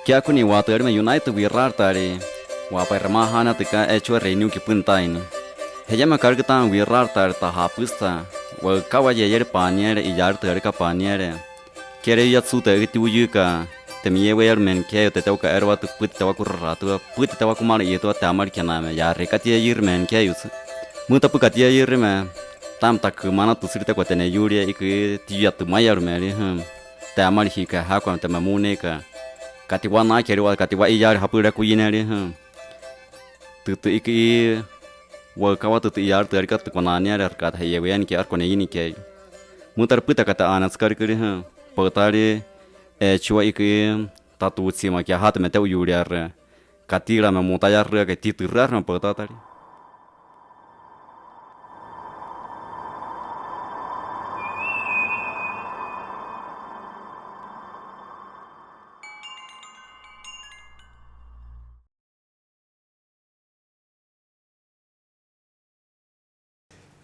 Kia kuni water me United virar tari wapa ramahana tika echo renew ki puntain heya me kargatan virar tar ta hapusta wa kawayer paniere y yar tar ka paniere kere yatsu te tuyuka te miewer men ke te toka erwa tu put tawa kurratu put tawa kumar yeto tamar kename ya rekatia yir men ke yus muta pukatia yir me tam tak mana tu sirte ko tene yuria ik tiyat mayar me tamar hika hakwa te mamune ka katiwa na keriwa katiwa iyar hapura kuyineri tutu iki wa kawa tutu iyar terka tukonania arkat hayewen ki arkone yini ke mutar puta kata anas karkuri potari chua iki tatu sima ki hat mete uyuriar katira me mutayar ke titurar me potari.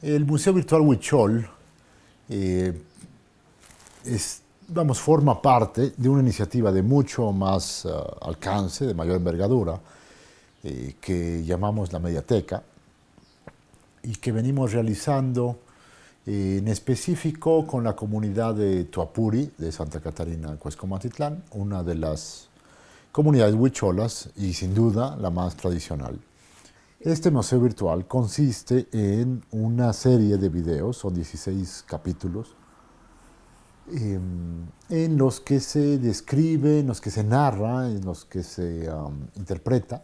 El Museo Virtual Huichol forma parte de una iniciativa de mucho más alcance, de mayor envergadura, que llamamos la Mediateca, y que venimos realizando en específico con la comunidad de Tuapuri, de Santa Catarina, Cuescomatitlán, una de las comunidades huicholas y sin duda la más tradicional. Este museo virtual consiste en una serie de videos, son 16 capítulos, en los que se describe, en los que se narra, en los que se interpreta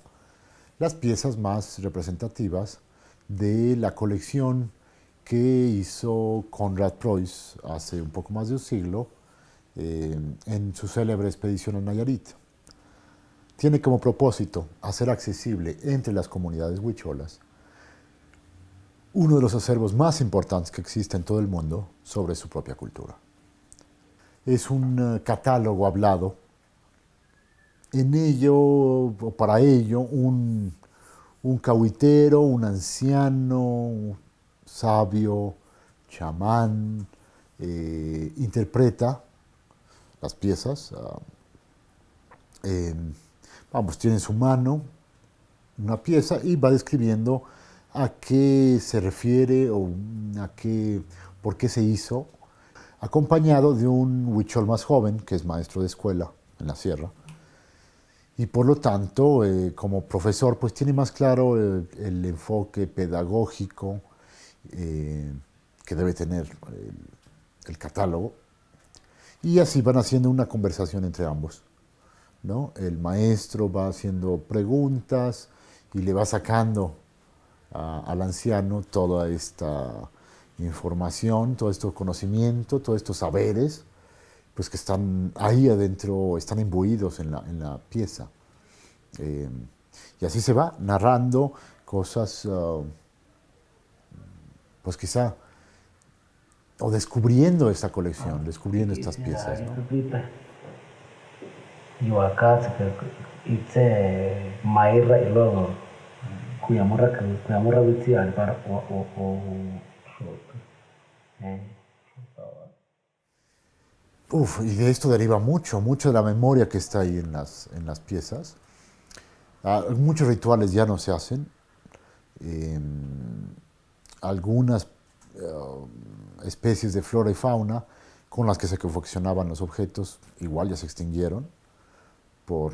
las piezas más representativas de la colección que hizo Konrad Preuss hace un poco más de un siglo en su célebre expedición a Nayarit. Tiene como propósito hacer accesible entre las comunidades huicholas uno de los acervos más importantes que existe en todo el mundo sobre su propia cultura. Es un catálogo hablado. En ello, o para ello, un cahuitero, un anciano, sabio, chamán, interpreta las piezas. Tiene en su mano una pieza y va describiendo a qué se refiere o por qué se hizo, acompañado de un huichol más joven, que es maestro de escuela en la sierra, y por lo tanto, como profesor, pues tiene más claro el enfoque pedagógico que debe tener el catálogo, y así van haciendo una conversación entre ambos, ¿no? El maestro va haciendo preguntas y le va sacando al anciano toda esta información, todo este conocimiento, todos estos saberes, pues que están ahí adentro, están imbuidos en la pieza. Y así se va narrando cosas, pues quizá, o descubriendo esta colección, descubriendo estas piezas, ¿no? Y de esto deriva mucho de la memoria que está ahí en las piezas. Muchos rituales ya no se hacen. Algunas especies de flora y fauna con las que se confeccionaban los objetos, igual ya se extinguieron por,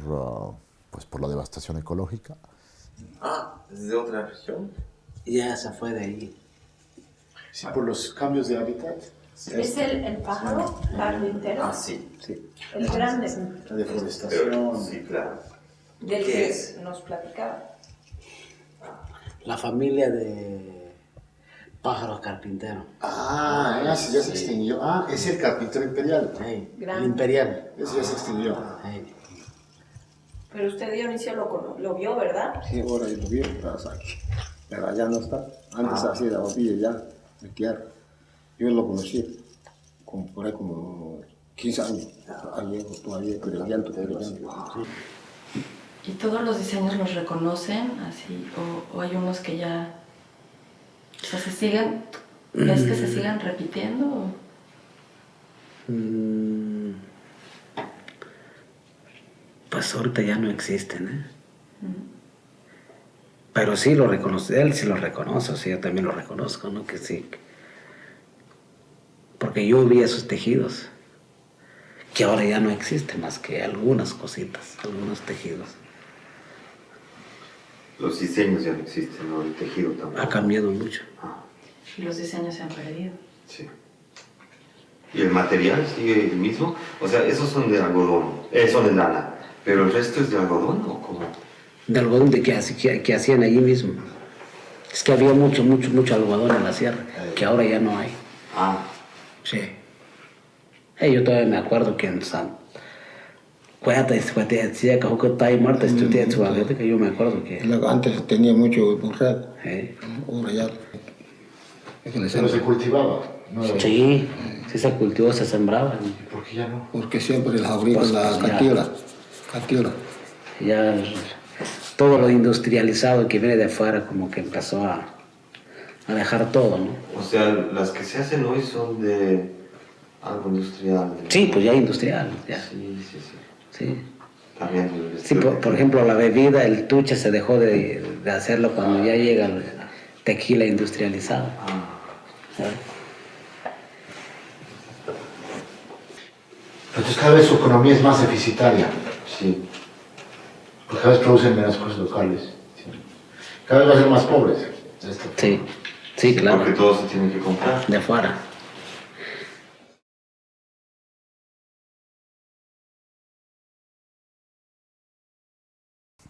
pues por la devastación ecológica. Ah, ¿es de otra región? Ya se fue de ahí. Sí, por los cambios de hábitat. ¿Es el pájaro carpintero? Ah, sí. Sí. El grande, La deforestación. Sí, claro. del ¿Qué que es? nos platicaba. La familia de pájaros carpinteros. Ah, ese ya se extinguió. Ah, es el carpintero imperial. Hey, Grande. el imperial. Ese ya se extinguió. Hey. Pero usted, Dionisio, lo vio, ¿verdad? Sí, ahora lo vi, pero allá no está. Antes así era Ovilla ya, de tierra. Yo lo conocí por ahí como 15 años. Ayer, todavía, pero ya no. ¿Y todos los diseños los reconocen así? ¿O hay unos que ya... O sea, se siguen... ¿Ves que se sigan repitiendo? Pues ahorita ya no existen, ¿eh? Pero sí lo reconoce, él sí lo reconoce, o sea, yo también lo reconozco, ¿no? Que sí. Porque yo vi esos tejidos, que ahora ya no existen más que algunas cositas, algunos tejidos. Los diseños ya no existen, ¿no? El tejido tampoco. Ha cambiado mucho. Y los diseños se han perdido. Sí. ¿Y el material sigue el mismo? O sea, esos son de algodón, son de lana, pero el resto es de algodón, ¿o cómo? De algodón de que hacían allí mismo. Es que había mucho algodón en la sierra, que ahora ya no hay. Ah, Sí. Yo todavía me acuerdo que en San... que yo me acuerdo que... Antes tenía mucho burrado, eh, ahora ya. Es que le Pero se sembra, cultivaba. ¿No? sí se cultivó, se sembraba. ¿Por qué ya no? porque siempre les abrieron la Pues, catiola. Ya todo lo industrializado que viene de afuera como que empezó a dejar todo, ¿no? o sea, las que se hacen hoy son de algo industrial. Sí, pues ya industrial, ya. Sí. Sí. También el Sí, estilo por de- ejemplo, la bebida, el tuche se dejó de hacerlo cuando ya llega el tequila industrializado. Ah, ¿Sabes? Entonces cada vez su economía es más deficitaria, sí. porque cada vez producen menos cosas locales. ¿Sí? Cada vez va a ser más pobres. Sí, claro, Porque todo se tiene que comprar. de afuera.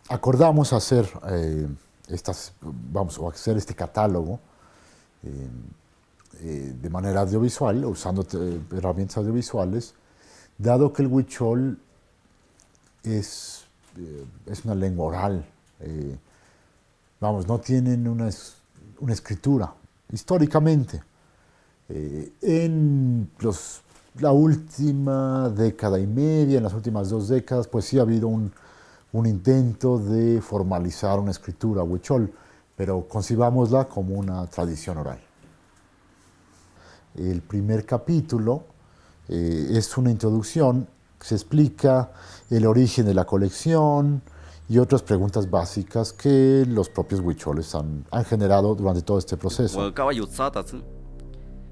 Acordamos hacer hacer este catálogo de manera audiovisual, usando herramientas audiovisuales, dado que el huichol es una lengua oral. No tienen una escritura, históricamente. En la última década y media, en las últimas 2 décadas, pues sí ha habido un intento de formalizar una escritura huichol, pero concibámosla como una tradición oral. El primer capítulo es una introducción que se explica el origen de la colección y otras preguntas básicas que los propios huicholes han generado durante todo este proceso.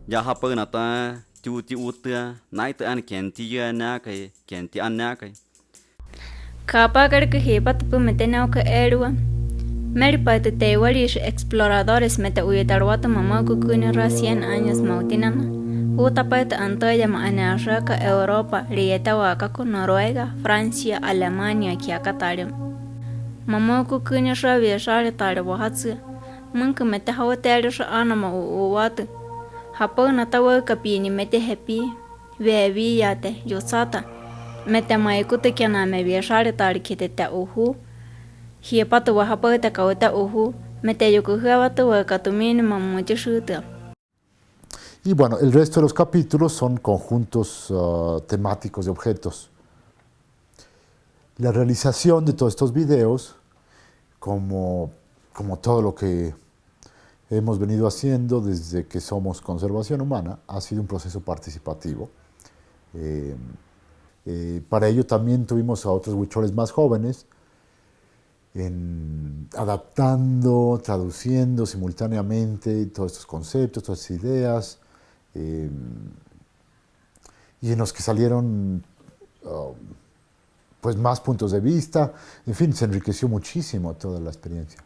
Ya hapa nata chuti uta night an kenti ya na kai kenti an na kai. Kapakar que hipa tu metena o que erua. Merpa te teorías exploradores mete uyetarwata mamá kukuni ra 100 años mautinama. Huta pata antoya ma anarraka Europa rieta wakaku Noruega, Francia, Alemania kiakatarim. Mamá kukuni ra viajare tare wahatsu. Munka mete hawateri ra anama uwatu. Hapa natawa kapini mete happy. Vevi yate yosata. Mete maikuta kiana me viajare tare kitete uhu. Hiepatu wahapata kauta uhu. Mete yukuhawatu wakatumini mamuchi shuta. Y bueno, el resto de los capítulos son conjuntos temáticos de objetos. La realización de todos estos videos, como todo lo que hemos venido haciendo desde que somos Conservación Humana, ha sido un proceso participativo. Para ello también tuvimos a otros huicholes más jóvenes, adaptando, traduciendo simultáneamente todos estos conceptos, todas estas ideas. y en los que salieron pues más puntos de vista. En fin, se enriqueció muchísimo toda la experiencia.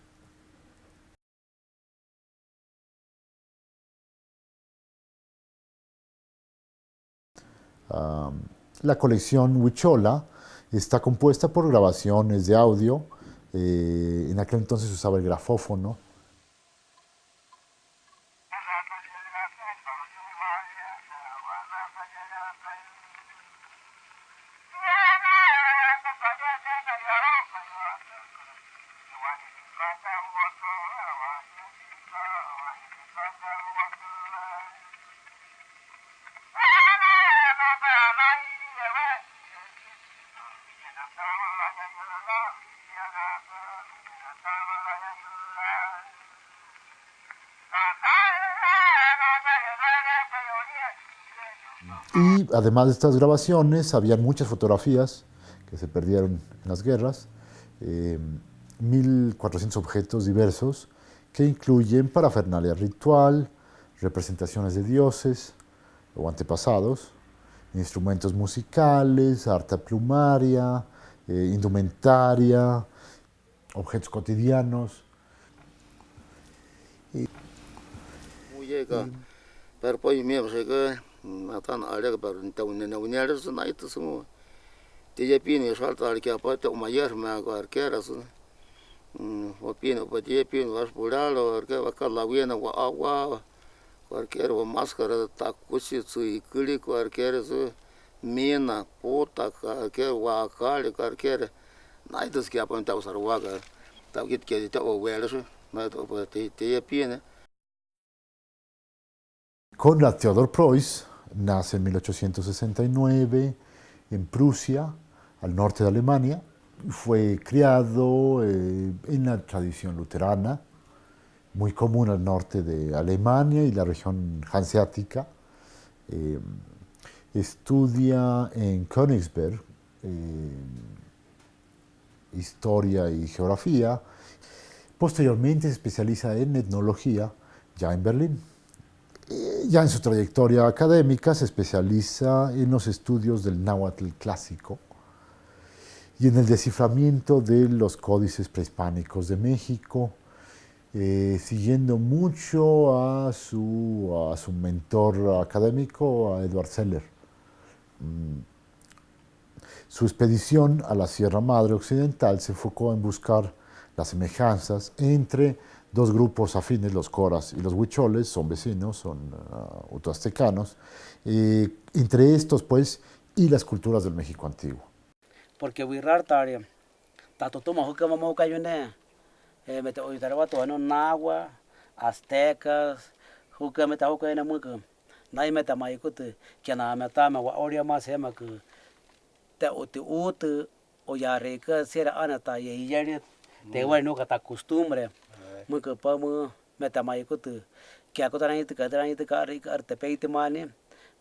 La colección Huichola está compuesta por grabaciones de audio. En aquel entonces se usaba el grafófono. Y además de estas grabaciones, había muchas fotografías que se perdieron en las guerras, 1.400 objetos diversos que incluyen parafernalia ritual, representaciones de dioses o antepasados, instrumentos musicales, arte plumaria, indumentaria, objetos cotidianos. Pero pues me que matan área para no unir eso no hay todo eso te ya pine salta al que aparte o mayor me hago arquera eso o pino pues ya pino vas por algo que va a la buena o agua cualquier o máscara de tacuchi y culi cualquier eso mina puta que va cali cualquier no hay todo que apunta a usar guaga tal que te o huele eso no hay todo pues te ya pine. Konrad Theodor Preuss nace en 1869 en Prusia, al norte de Alemania. Fue criado en la tradición luterana, muy común al norte de Alemania y la región hanseática. Estudia en Königsberg historia y geografía. Posteriormente se especializa en etnología ya en Berlín. Ya en su trayectoria académica se especializa en los estudios del náhuatl clásico y en el desciframiento de los códices prehispánicos de México, siguiendo mucho a su mentor académico, a Edward Seller. Su expedición a la Sierra Madre Occidental se enfocó en buscar las semejanzas entre dos grupos afines, los coras y los huicholes, son vecinos, son utoaztecanos, entre estos pues y las culturas del México antiguo. Porque huirrar tarea, tanto toma que vamos a cayone, mete hoy taraba todo no nahua, aztecas, juca meta juca en muca, nadie meta maicute, que nada meta me wa oria más hema que te uti o ya rica sera anata y ya te bueno que ta costumbre. Muy que podemos meter más que que a contar ahí te rica te peite mane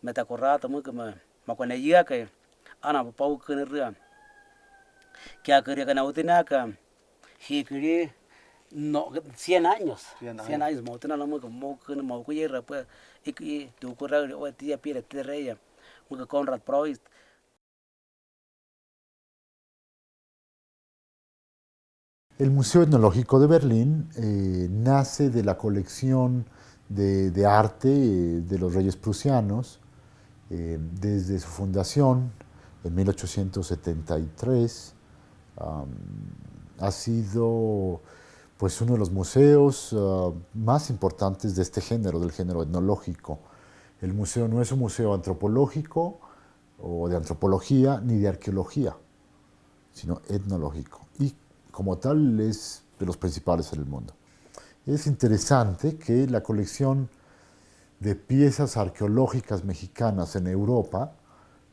meta corrata muy que me cuando llega que ana pau que ria que a quería que no tenía que hikiri no 100 años 100 años mo tenía lo muy que mo que llega pues y que tu correr o tía pire te reya muy que Konrad Preuss. El Museo Etnológico de Berlín nace de la colección de arte de los reyes prusianos. Desde su fundación en 1873 ha sido pues, uno de los museos más importantes de este género, del género etnológico. El museo no es un museo antropológico o de antropología ni de arqueología, sino etnológico. Y como tal es de los principales en el mundo. Es interesante que la colección de piezas arqueológicas mexicanas en Europa,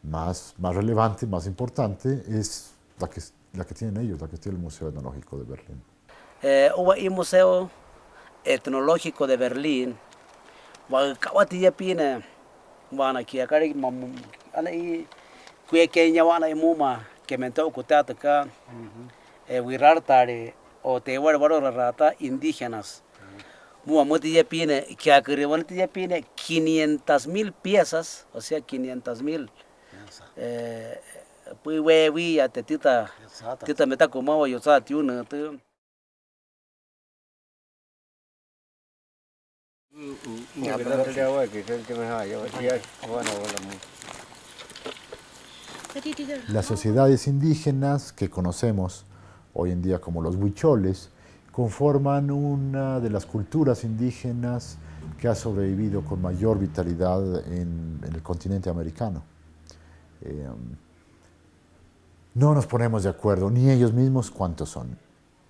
más relevante, más importante, es la que tienen ellos, la que tiene el Museo Etnológico de Berlín. Hubo el Museo Etnológico de Berlín, Kawati Pina, Wana Kiakari, Anai, Kuekenya, Wana Muma, que me tocó acá. Huirartare o te rata indígenas. Muamoti pine que agregan 500,000 piezas, o sea 500,000 Pui we ya te tita meta como yo sa tiu ne te. Las sociedades indígenas que conocemos hoy en día como los huicholes conforman una de las culturas indígenas que ha sobrevivido con mayor vitalidad en el continente americano. No nos ponemos de acuerdo, ni ellos mismos, cuántos son.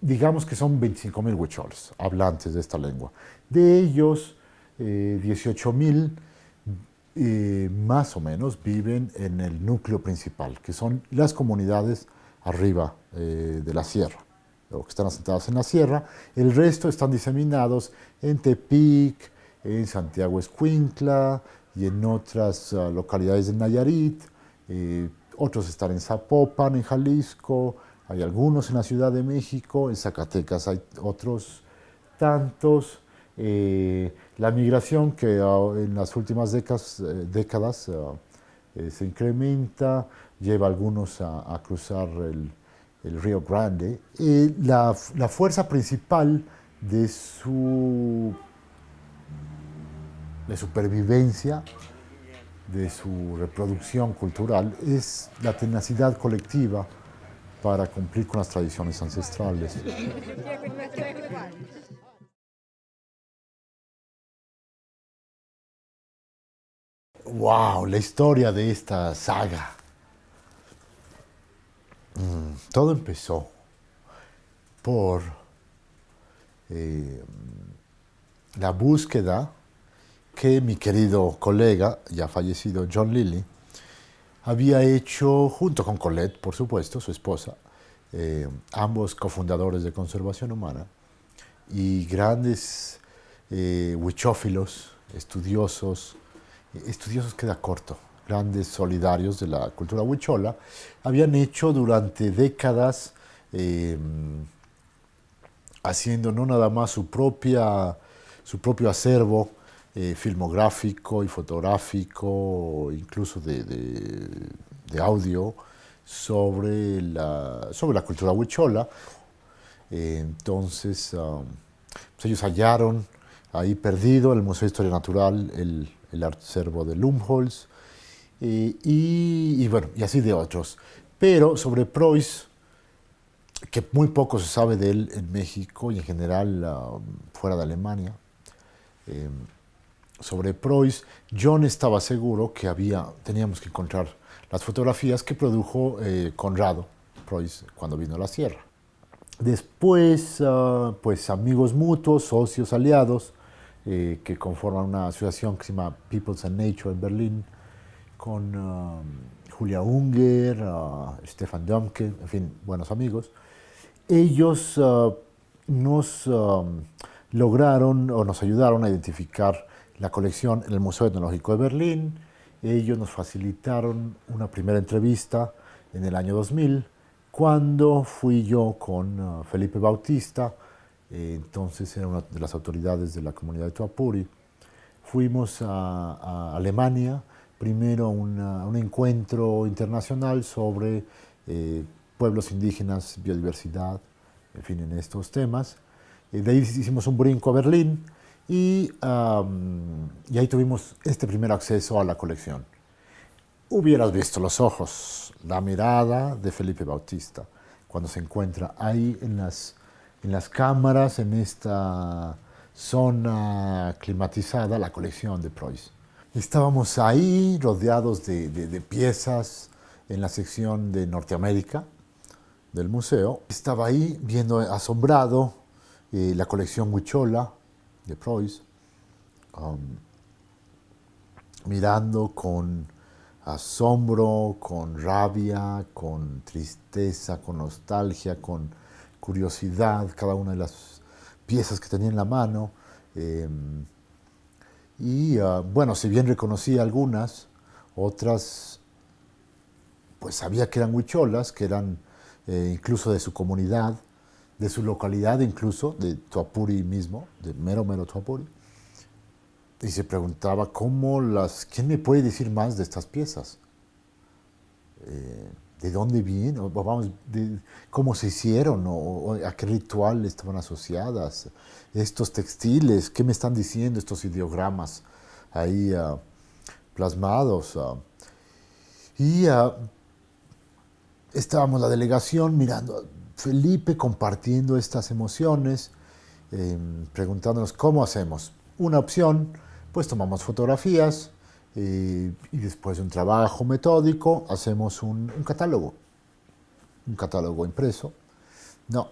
Digamos que son 25.000 huicholes, hablantes de esta lengua. De ellos, 18.000 más o menos viven en el núcleo principal, que son las comunidades arriba de la sierra, o que están asentadas en la sierra. El resto están diseminados en Tepic, en Santiago Escuintla y en otras localidades de Nayarit. Otros están en Zapopan, en Jalisco, hay algunos en la Ciudad de México, en Zacatecas hay otros tantos. La migración que en las últimas décadas se incrementa, lleva a algunos a cruzar el Río Grande. La fuerza principal de su supervivencia, de su reproducción cultural, es la tenacidad colectiva para cumplir con las tradiciones ancestrales. ¡Wow! La historia de esta saga. Todo empezó por la búsqueda que mi querido colega, ya fallecido John Lilly, había hecho junto con Colette, por supuesto, su esposa, ambos cofundadores de Conservación Humana y grandes huichófilos, estudiosos queda corto, grandes solidarios de la cultura huichola, habían hecho durante décadas, haciendo no nada más su propio acervo filmográfico y fotográfico, incluso de audio, sobre la cultura huichola. Entonces, pues ellos hallaron ahí perdido en el Museo de Historia Natural el acervo de Lumholtz y bueno, y así de otros. Pero sobre Preuss, que muy poco se sabe de él en México y en general fuera de Alemania, sobre Preuss, John estaba seguro que teníamos que encontrar las fotografías que produjo Conrado Preuss cuando vino a la sierra. Después, pues amigos mutuos, socios, aliados, que conforman una asociación que se llama Peoples and Nature en Berlín, con Julia Unger, Stefan Domke, en fin, buenos amigos. Ellos nos lograron o nos ayudaron a identificar la colección en el Museo Etnológico de Berlín. Ellos nos facilitaron una primera entrevista en el año 2000, cuando fui yo con Felipe Bautista, entonces era una de las autoridades de la comunidad de Tuapuri. Fuimos a Alemania, primero a un encuentro internacional sobre pueblos indígenas, biodiversidad, en fin, en estos temas. De ahí hicimos un brinco a Berlín y ahí tuvimos este primer acceso a la colección. Hubieras visto los ojos, la mirada de Felipe Bautista cuando se encuentra ahí en las cámaras, en esta zona climatizada, la colección de Preuss. Estábamos ahí rodeados de piezas en la sección de Norteamérica del museo. Estaba ahí viendo asombrado la colección huichola de Preuss, mirando con asombro, con rabia, con tristeza, con nostalgia, con curiosidad, cada una de las piezas que tenía en la mano. Bueno, si bien reconocía algunas, otras pues sabía que eran huicholas, que eran incluso de su comunidad, de su localidad incluso, de Tuapuri mismo, de mero Tuapuri. Y se preguntaba, ¿quién me puede decir más de estas piezas? de dónde vienen, o vamos, de cómo se hicieron, o a qué ritual estaban asociadas, estos textiles, qué me están diciendo estos ideogramas ahí plasmados. Y estábamos la delegación mirando a Felipe compartiendo estas emociones, preguntándonos cómo hacemos. Una opción, pues tomamos fotografías y después de un trabajo metódico hacemos un catálogo impreso. No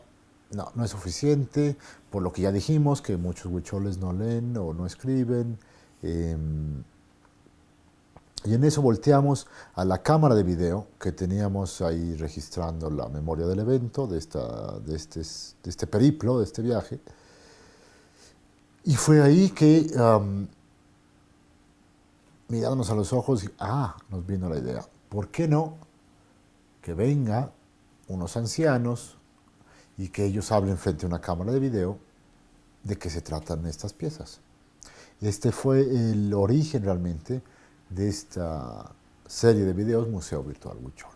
es suficiente, por lo que ya dijimos, que muchos huicholes no leen o no escriben. Y en eso volteamos a la cámara de video que teníamos ahí registrando la memoria del evento, de este periplo, de este viaje. Y fue ahí que, mirándonos a los ojos, nos vino la idea. ¿Por qué no que venga unos ancianos y que ellos hablen frente a una cámara de video de qué se tratan estas piezas? Este fue el origen realmente de esta serie de videos Museo Virtual Huichol.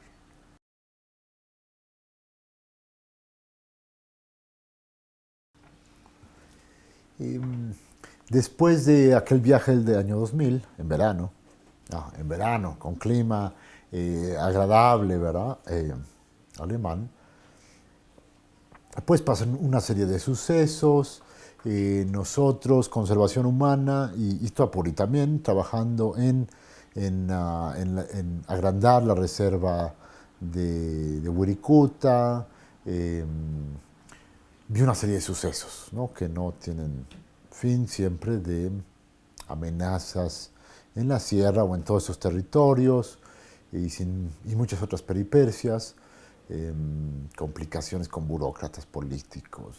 Después de aquel viaje del año 2000, en verano, con clima agradable, ¿verdad? Alemán, pues pasan una serie de sucesos. Nosotros, Conservación Humana y Tuapuri también, trabajando en agrandar la reserva de Wirikuta, vi una serie de sucesos, ¿no? Que no tienen fin, siempre de amenazas en la sierra o en todos estos territorios y muchas otras peripecias, complicaciones con burócratas políticos.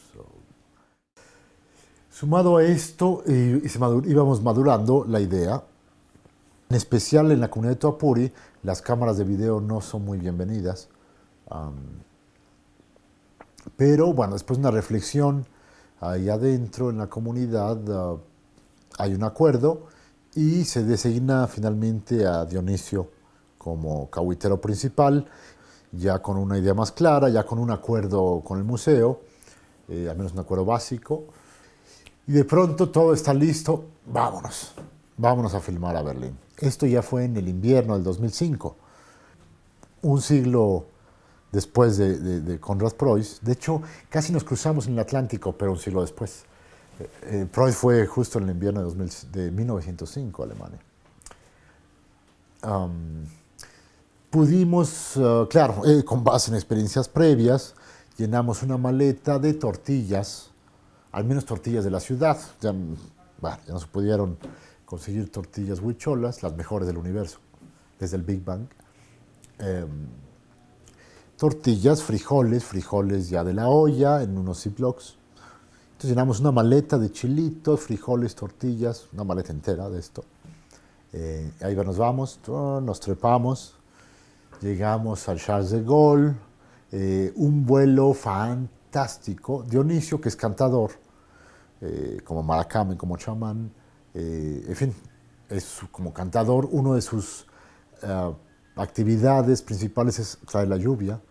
Sumado a esto, íbamos madurando la idea. En especial en la comunidad de Tuapuri, las cámaras de video no son muy bienvenidas. Pero bueno, después de una reflexión ahí adentro en la comunidad, hay un acuerdo y se designa finalmente a Dionisio como cahuitero principal, ya con una idea más clara, ya con un acuerdo con el museo, al menos un acuerdo básico. Y de pronto todo está listo, vámonos a filmar a Berlín. Esto ya fue en el invierno del 2005, un siglo después de Konrad Preuss. De hecho, casi nos cruzamos en el Atlántico, pero un siglo después. Preuss fue justo en el invierno de 1905, Alemania. Pudimos, claro, con base en experiencias previas, llenamos una maleta de tortillas, al menos tortillas de la ciudad. Ya no se pudieron conseguir tortillas huicholas, las mejores del universo, desde el Big Bang. Tortillas, frijoles ya de la olla, en unos ziplocs. Entonces llenamos una maleta de chilitos, frijoles, tortillas, una maleta entera de esto. Ahí nos vamos, nos trepamos, llegamos al Charles de Gaulle, un vuelo fantástico. Dionisio, que es cantador, como maracame, como chamán, en fin, es como cantador. Uno de sus actividades principales es traer la lluvia.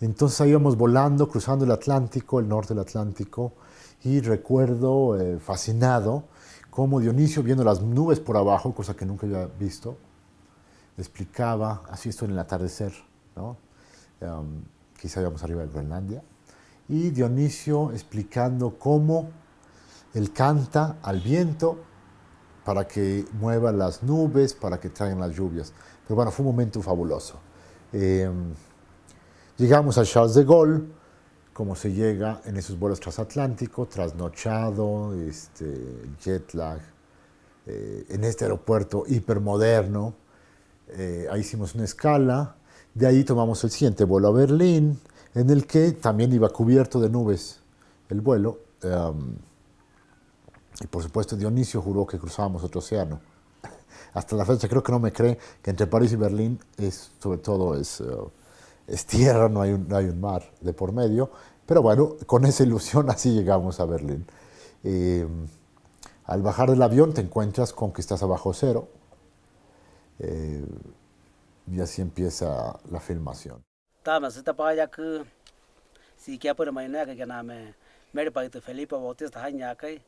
Entonces ahí íbamos volando, cruzando el Atlántico, el norte del Atlántico, y recuerdo fascinado cómo Dionisio, viendo las nubes por abajo, cosa que nunca había visto, explicaba, así esto en el atardecer, ¿no? Quizá íbamos arriba de Groenlandia, y Dionisio explicando cómo él canta al viento para que mueva las nubes, para que traigan las lluvias. Pero bueno, fue un momento fabuloso. Llegamos a Charles de Gaulle, como se llega en esos vuelos transatlánticos, trasnochado, jet lag, en este aeropuerto hipermoderno. Ahí hicimos una escala, de ahí tomamos el siguiente vuelo a Berlín, en el que también iba cubierto de nubes el vuelo. Y por supuesto Dionisio juró que cruzábamos otro océano. Hasta la fecha creo que no me cree que entre París y Berlín sobre todo es tierra, no hay un mar de por medio. Pero bueno, con esa ilusión así llegamos a Berlín. Al bajar del avión te encuentras con que estás abajo cero. y así empieza la filmación. Tama se tapa ya que si que por mañana que na me para que Felipe Bautista hanya kai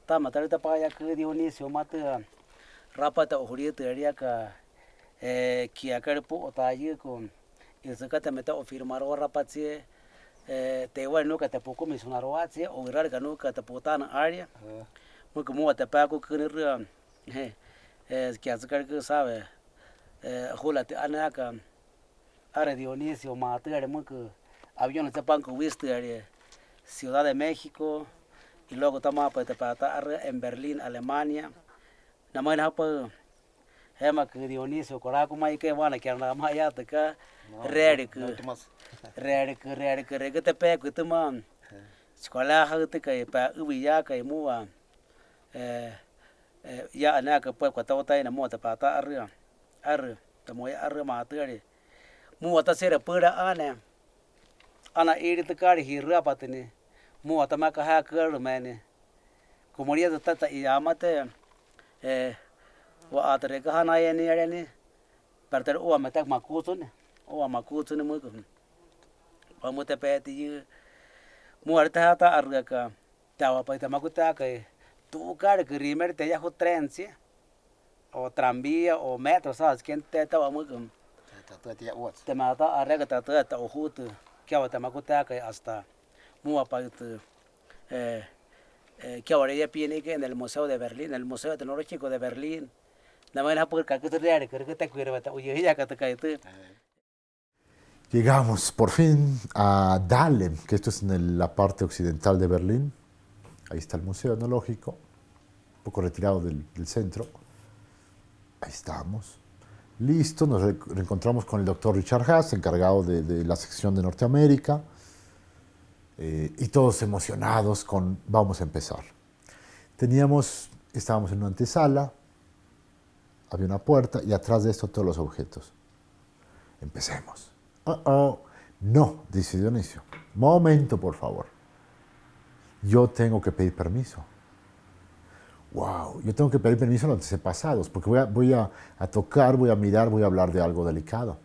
tama tar tapa ya que Dionisio mata rapata ohuri teria ka que acarpo otaji con eso que te meta o firmar o rapatsie te bueno que te poco misionar o atsie o virar que no que te potana área muy como te pago que es que hace que sabe jolate anaka are Dionisio mater muy que aviones de panco viste Ciudad de México y luego toma pues te pata en Berlín Alemania na mai na pa hema que Dionisio coraco mai que van que na mai ya te ka rere que te pe que te man escola ha te que pa ubilla que mua ya na que pues cuando está en moto pata arre te moi arre mater mua ta sera pura ana iri te kari hirra patene mua ta maka ha kar mane como ria ta y amate wa atre ka na ye ni perter o mata makutun mu ko vamos te peti muerta ta arga ka tawa pa ta makuta ka tu kar que rimer te ya ho tren si o tranvía o metro sabes quién te tawa mu ko te mata arga ta o hut que va ta makuta ka hasta mua pa que ahora ya viene que en el Museo de Berlín, en el Museo Tecnológico de Berlín, la manera por que te reale, que te cuida, oye, ya que te cae tú. Llegamos por fin a Dahlem, que esto es en la parte occidental de Berlín. Ahí está el Museo Etnológico, un poco retirado del centro. Ahí estamos. Listo, nos reencontramos con el doctor Richard Haas, encargado de la sección de Norteamérica. Y todos emocionados con vamos a empezar. Estábamos en una antesala, había una puerta y atrás de esto todos los objetos. Empecemos. No, dice Dionisio. Momento, por favor. Yo tengo que pedir permiso. Wow, yo tengo que pedir permiso a los antepasados porque voy a tocar, voy a mirar, voy a hablar de algo delicado.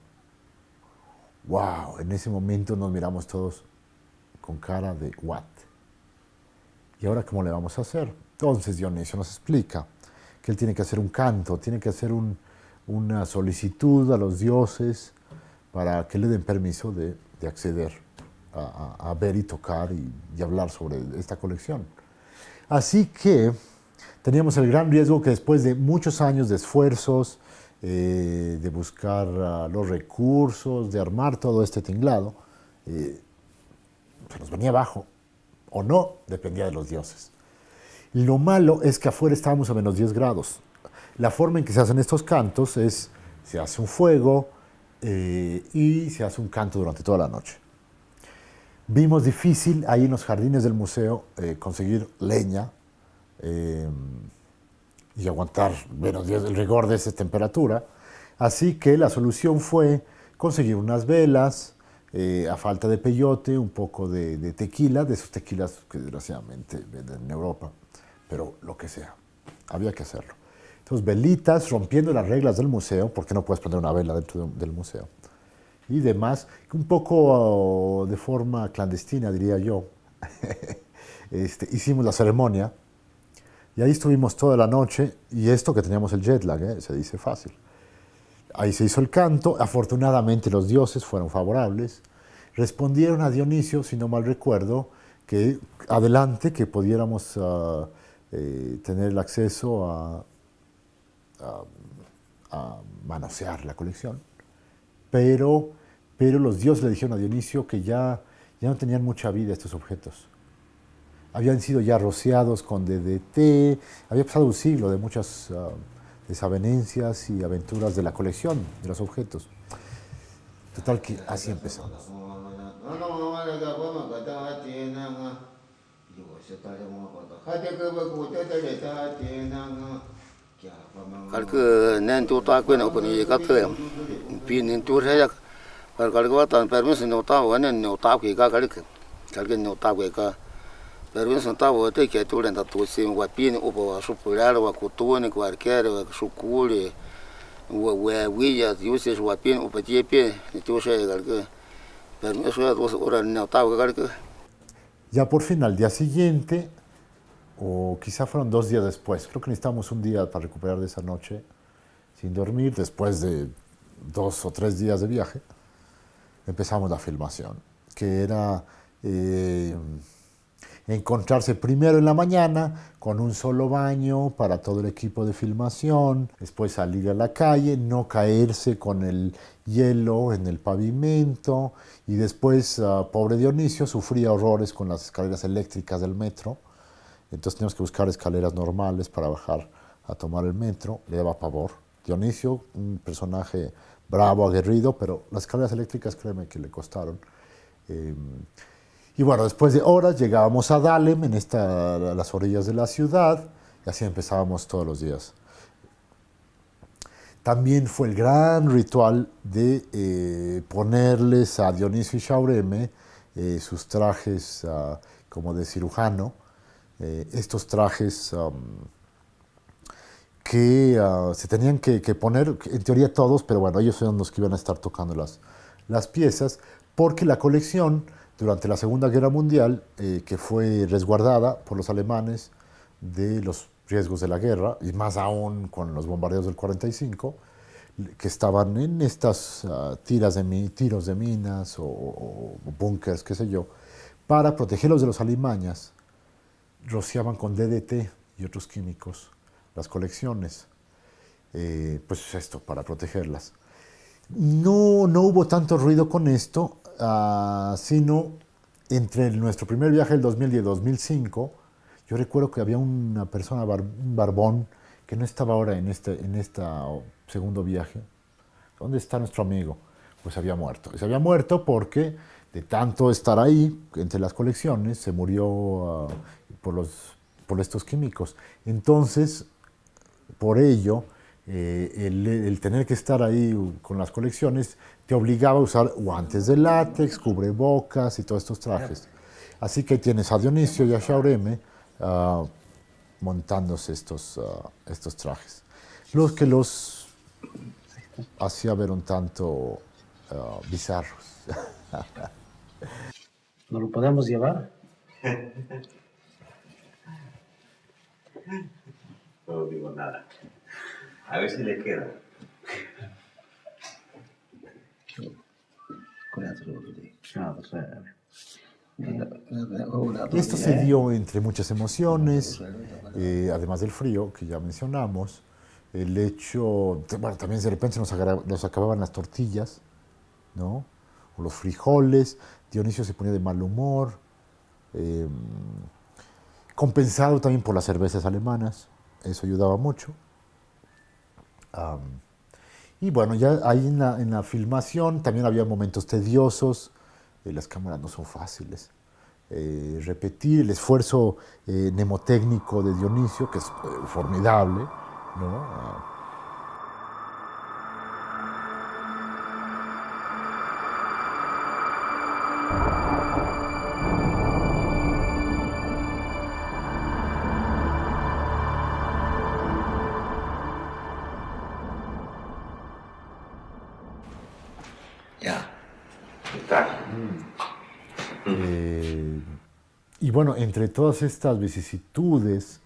Wow, en ese momento nos miramos todos con cara de what. ¿Y ahora cómo le vamos a hacer? Entonces Dionisio nos explica que él tiene que hacer un canto, tiene que hacer una solicitud a los dioses para que le den permiso de acceder a ver y tocar y hablar sobre esta colección. Así que teníamos el gran riesgo que después de muchos años de esfuerzos, de buscar los recursos, de armar todo este tinglado, se nos venía abajo, o no, dependía de los dioses. Lo malo es que afuera estábamos a menos 10 grados. La forma en que se hacen estos cantos es, se hace un fuego y se hace un canto durante toda la noche. Vimos difícil ahí en los jardines del museo conseguir leña y aguantar menos 10 el rigor de esa temperatura. Así que la solución fue conseguir unas velas, a falta de peyote, un poco de tequila, de esos tequilas que desgraciadamente venden en Europa, pero lo que sea, había que hacerlo. Entonces, velitas, rompiendo las reglas del museo, porque no puedes poner una vela dentro del museo, y demás, un poco de forma clandestina, diría yo, hicimos la ceremonia, y ahí estuvimos toda la noche, y esto que teníamos el jet lag, se dice fácil. Ahí se hizo el canto, afortunadamente los dioses fueron favorables, respondieron a Dionisio, si no mal recuerdo, que adelante, que pudiéramos tener el acceso a manosear la colección, pero los dioses le dijeron a Dionisio que ya no tenían mucha vida estos objetos. Habían sido ya rociados con DDT, había pasado un siglo de muchas desavenencias y aventuras de la colección, de los objetos. Total que así empezamos. Pero eso estaba de que tú le das tu sin guapín o por su pular o a cutune cualquier o su cule huellas, dioses, guapien, upatiepe, ni tú se galque. Pero eso es 2 horas no estaba galque. Ya por fin, al día siguiente, o quizá fueron 2 días después, creo que necesitamos un día para recuperar de esa noche sin dormir, después de 2 o 3 días de viaje, empezamos la filmación, que era encontrarse primero en la mañana con un solo baño para todo el equipo de filmación, después salir a la calle, no caerse con el hielo en el pavimento, y después, pobre Dionisio, sufría horrores con las escaleras eléctricas del metro, entonces teníamos que buscar escaleras normales para bajar a tomar el metro, le daba pavor. Dionisio, un personaje bravo, aguerrido, pero las escaleras eléctricas, créeme que le costaron. Y bueno, después de horas llegábamos a Dahlem, a las orillas de la ciudad, y así empezábamos todos los días. También fue el gran ritual de ponerles a Dionisio y Jaureme sus trajes como de cirujano, estos trajes que se tenían que poner, en teoría todos, pero bueno, ellos eran los que iban a estar tocando las piezas, porque la colección, durante la Segunda Guerra Mundial, que fue resguardada por los alemanes de los riesgos de la guerra, y más aún con los bombardeos del 45, que estaban en estas tiros de minas o búnkers, qué sé yo, para protegerlos de los alimañas, rociaban con DDT y otros químicos las colecciones, pues esto, para protegerlas. No hubo tanto ruido con esto, sino entre nuestro primer viaje del 2000 y el 2005, yo recuerdo que había una persona, un barbón, que no estaba ahora en este segundo viaje. ¿Dónde está nuestro amigo? Pues había muerto. Y se había muerto porque de tanto estar ahí, entre las colecciones, se murió por estos químicos. Entonces, por ello, el tener que estar ahí con las colecciones te obligaba a usar guantes de látex, cubrebocas y todos estos trajes. Así que tienes a Dionisio y a Jaureme montándose estos trajes. Los que los hacía ver un tanto bizarros. ¿No lo podemos llevar? No digo nada. A ver si le queda. Esto se dio entre muchas emociones, además del frío que ya mencionamos, el hecho, bueno, también de repente nos acababan las tortillas, ¿no? O los frijoles, Dionisio se ponía de mal humor, compensado también por las cervezas alemanas, eso ayudaba mucho. Y bueno, ya ahí en la filmación también había momentos tediosos, las cámaras no son fáciles. Repetir el esfuerzo mnemotécnico de Dionisio, que es formidable, ¿no? Ya. Está. Y bueno, entre todas estas vicisitudes,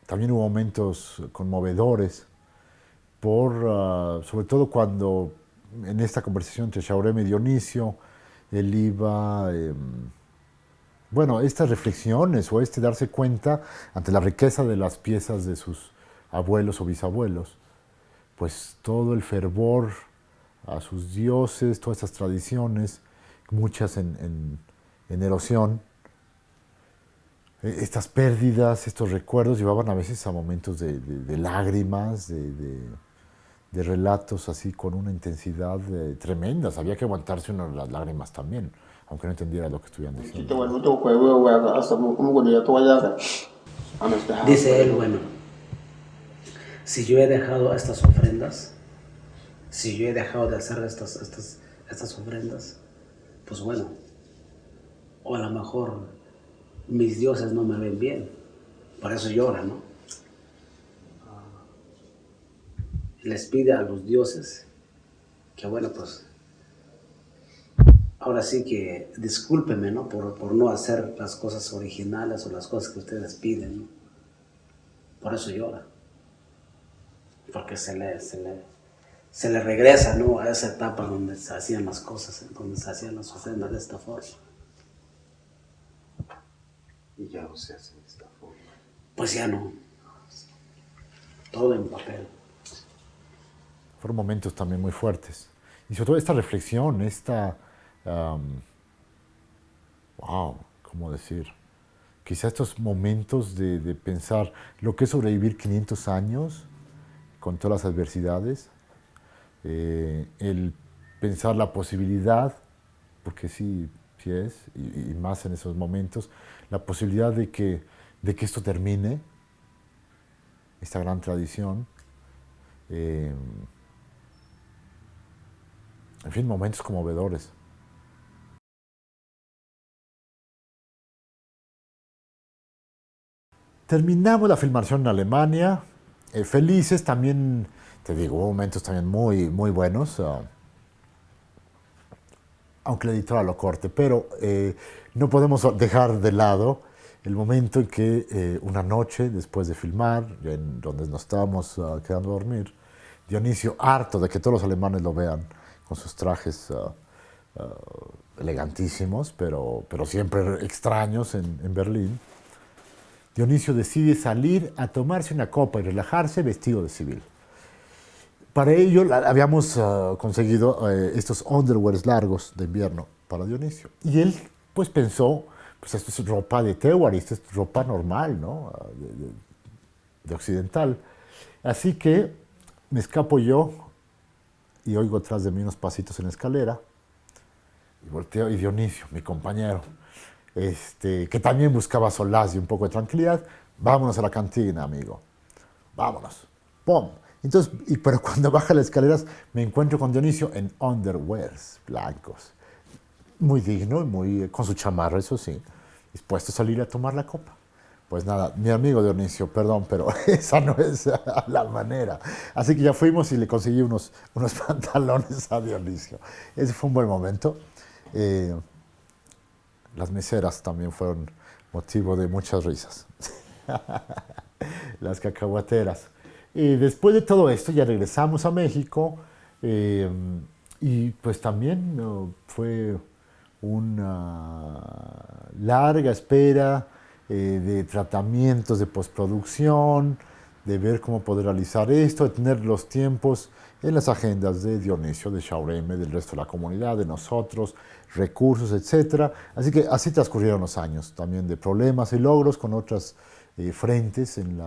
también hubo momentos conmovedores, sobre todo cuando en esta conversación entre Jaureme y Dionisio, él iba, bueno, estas reflexiones o darse cuenta ante la riqueza de las piezas de sus abuelos o bisabuelos, pues todo el fervor a sus dioses, todas estas tradiciones, muchas en erosión. Estas pérdidas, estos recuerdos llevaban a veces a momentos de lágrimas, de relatos así con una intensidad tremenda. Había que aguantarse las lágrimas también, aunque no entendiera lo que estuvieran diciendo. Dice él, bueno, si yo he dejado estas ofrendas, si yo he dejado de hacer estas ofrendas, pues bueno, o a lo mejor mis dioses no me ven bien, por eso lloran, ¿no? les pide a los dioses que bueno, pues ahora sí que discúlpeme, ¿no? Por no hacer las cosas originales o las cosas que ustedes piden, ¿no? Por eso llora. Porque se le regresa, ¿no? A esa etapa donde se hacían las cosas, donde se hacían las ofrendas de esta forma. Y ya no se hace de esta forma. Pues ya no. Todo en papel. Fueron momentos también muy fuertes. Y sobre todo esta reflexión, wow, ¿cómo decir? Quizá estos momentos de pensar lo que es sobrevivir 500 años con todas las adversidades, el pensar la posibilidad, porque sí es, y más en esos momentos, la posibilidad de que esto termine, esta gran tradición. En fin, momentos conmovedores. Terminamos la filmación en Alemania, felices también, te digo, hubo momentos también muy, muy buenos, aunque la editora lo corte, pero no podemos dejar de lado el momento en que una noche después de filmar, en donde nos estábamos quedando a dormir, Dionisio, harto de que todos los alemanes lo vean con sus trajes elegantísimos, pero siempre extraños en Berlín, Dionisio decide salir a tomarse una copa y relajarse vestido de civil. Para ello habíamos conseguido estos underwears largos de invierno para Dionisio. Y él pues pensó, pues esto es ropa de Tewari, esto es ropa normal, ¿no? De occidental. Así que me escapo yo y oigo atrás de mí unos pasitos en la escalera y volteo y Dionisio, mi compañero, que también buscaba solaz y un poco de tranquilidad, vámonos a la cantina, amigo, vámonos, ¡pum! Entonces, pero cuando baja las escaleras me encuentro con Dionisio en underwears blancos, muy digno y muy, con su chamarra, eso sí, dispuesto a salir a tomar la copa. Pues nada, mi amigo Dionisio, perdón, pero esa no es la manera. Así que ya fuimos y le conseguí unos pantalones a Dionisio. Ese fue un buen momento. Las meseras también fueron motivo de muchas risas. Las cacahuateras. Y después de todo esto ya regresamos a México y pues también fue una larga espera de tratamientos de postproducción, de ver cómo poder realizar esto, de tener los tiempos en las agendas de Dionisio, de Shaureme, del resto de la comunidad, de nosotros, recursos, etc. Así que así transcurrieron los años, también de problemas y logros con otras frentes en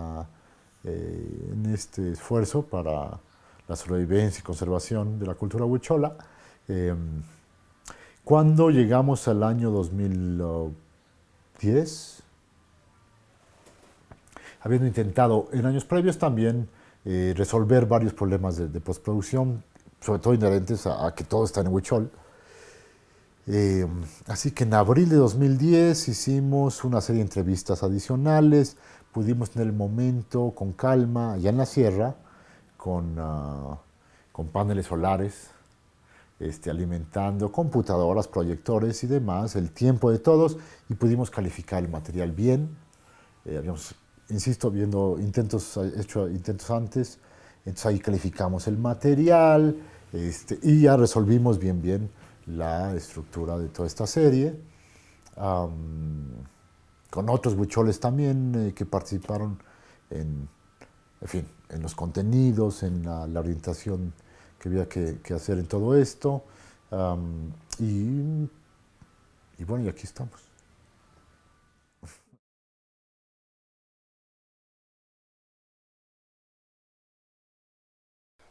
este esfuerzo para la sobrevivencia y conservación de la cultura huichola. Cuando llegamos al año 2010, habiendo intentado en años previos también resolver varios problemas de postproducción, sobre todo inherentes a que todo está en huichol. Así que en abril de 2010 hicimos una serie de entrevistas adicionales, pudimos tener el momento con calma allá en la sierra, con paneles solares, alimentando computadoras, proyectores y demás, el tiempo de todos, y pudimos calificar el material bien. Habíamos, insisto, hecho intentos antes, entonces ahí calificamos el material y ya resolvimos bien la estructura de toda esta serie, con otros huicholes también que participaron en los contenidos, en la orientación que había que hacer en todo esto, y bueno, y aquí estamos.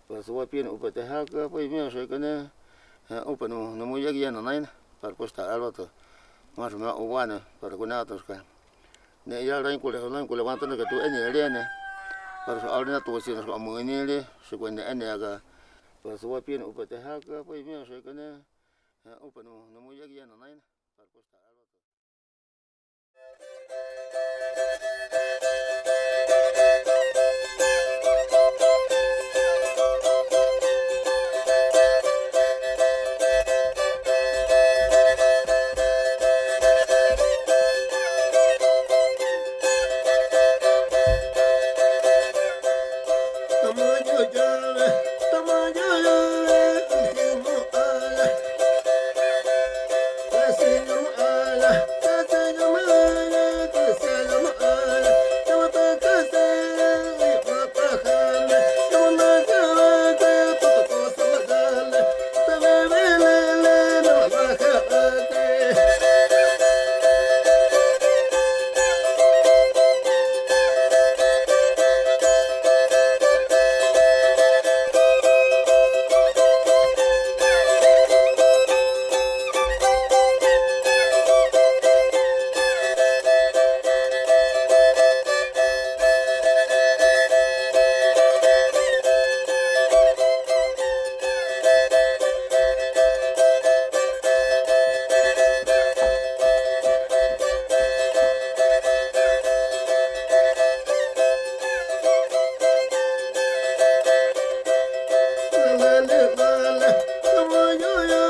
Pues voy a pedir un poco de agua, pues me hace que no muy ya no hay, para pues estar algo todo, más o menos bueno, para que nada tosca. Ne ya la incluye levantan que tú en el para ahora tú si nos vamos en el se cuenta en acá. Pues voy a pedir un poco de agua, pues me hace que no muy ya no hay, para pues estar algo todo. de vale, como yo